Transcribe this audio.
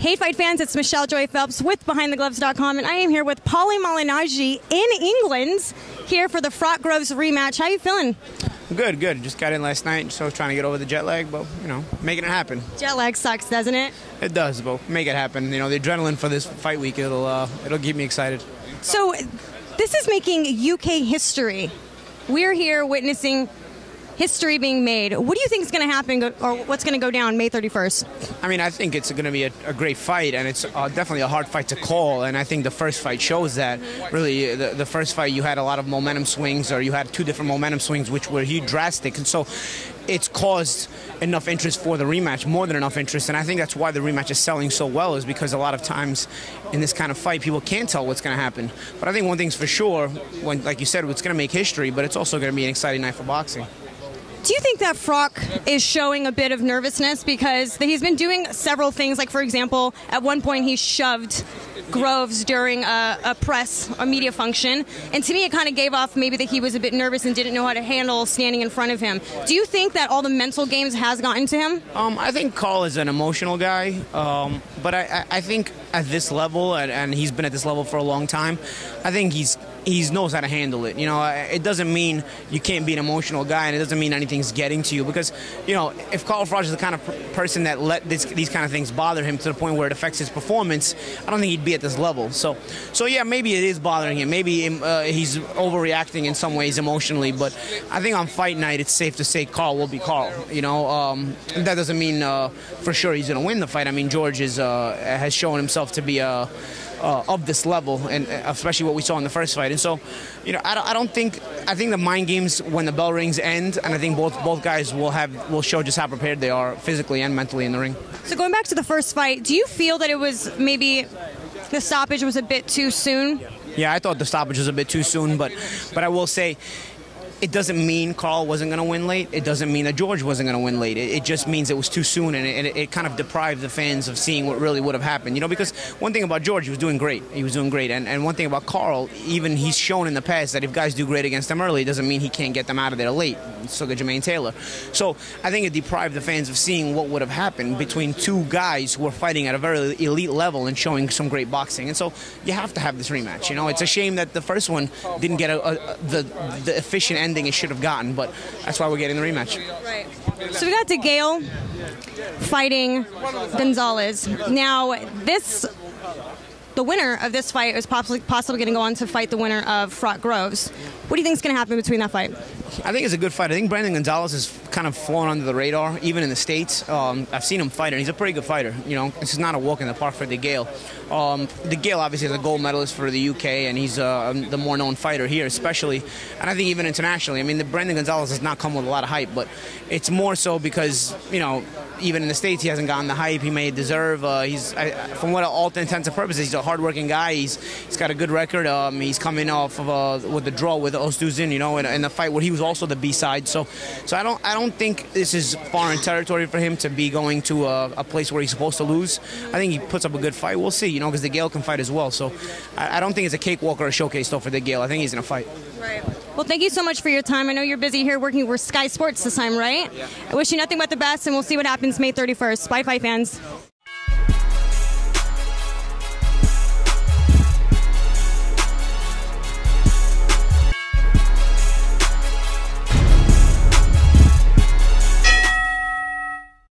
Hey Fight fans, it's Michelle Joy Phelps with BehindTheGloves.com, and I am here with Paulie Malignaggi in England, here for the Froch Gloves rematch. How you feeling? Good, good. Just got in last night, so I was trying to get over the jet lag, but, you know, making it happen. Jet lag sucks, doesn't it? It does, but make it happen. You know, the adrenaline for this fight week, it'll keep me excited. So, this is making UK history. We're here witnessing history being made. What do you think is going to happen, or what's going to go down May 31st? I mean, I think it's going to be a great fight, and it's definitely a hard fight to call, and I think the first fight shows that. Really, the first fight, you had a lot of momentum swings, or you had two different momentum swings, which were huge, drastic, and so it's caused enough interest for the rematch, more than enough interest, and I think that's why the rematch is selling so well, is because a lot of times in this kind of fight, people can't tell what's going to happen. But I think one thing's for sure, when, like you said, it's going to make history, but it's also going to be an exciting night for boxing. Do you think that Froch is showing a bit of nervousness because he's been doing several things, like, for example, at one point he shoved Gloves during a media function, and to me it kind of gave off maybe that he was a bit nervous and didn't know how to handle standing in front of him. Do you think that all the mental games has gotten to him? I think Carl is an emotional guy, but I think at this level, and he's been at this level for a long time, I think he knows how to handle it. You know, it doesn't mean you can't be an emotional guy, and it doesn't mean anything's getting to you, because, you know, if Carl Froch is the kind of person that let these kind of things bother him to the point where it affects his performance, I don't think he'd be at this level. So yeah, maybe it is bothering him. Maybe he's overreacting in some ways emotionally, but I think on fight night it's safe to say Carl will be Carl. You know, that doesn't mean for sure he's going to win the fight. I mean, George has shown himself to be of this level, and especially what we saw in the first fight. And so, you know, I think the mind games when the bell rings end, and I think both guys will show just how prepared they are physically and mentally in the ring. So going back to the first fight, do you feel that it was maybe the stoppage was a bit too soon? Yeah, I thought the stoppage was a bit too soon, but I will say, it doesn't mean Carl wasn't going to win late. It doesn't mean that George wasn't going to win late. It just means it was too soon, and it kind of deprived the fans of seeing what really would have happened. You know, because one thing about George, he was doing great. He was doing great. And one thing about Carl, even he's shown in the past that if guys do great against him early, it doesn't mean he can't get them out of there late. So did Jermaine Taylor. So I think it deprived the fans of seeing what would have happened between two guys who were fighting at a very elite level and showing some great boxing. And so you have to have this rematch. You know, it's a shame that the first one didn't get the efficient ending it should have gotten. But that's why we're getting the rematch. Right. So we got DeGale fighting Gonzalez. Now, the winner of this fight is possibly going to go on to fight the winner of Froch Gloves. What do you think is going to happen between that fight? I think it's a good fight. I think Brandon Gonzalez has kind of flown under the radar, even in the States. I've seen him fight, and he's a pretty good fighter. You know, this is not a walk in the park for DeGale. DeGale obviously is a gold medalist for the UK, and he's the more known fighter here, especially, and I think even internationally. I mean, Brandon Gonzalez has not come with a lot of hype, but it's more so because, you know, even in the States, he hasn't gotten the hype he may deserve. From what all intents and purposes, he's a hardworking guy. He's got a good record. He's coming off of with the draw with Ostuzin, you know, in the fight where he was also the B-side. So I don't think this is foreign territory for him to be going to a place where he's supposed to lose. I think he puts up a good fight. We'll see, you know, because DeGale can fight as well. So I don't think it's a cakewalk or a showcase though for DeGale. I think he's going to fight. Right. Well, thank you so much for your time. I know you're busy here working with Sky Sports this time, right? Yeah. I wish you nothing but the best, and we'll see what happens May 31st. Bye, fight fans.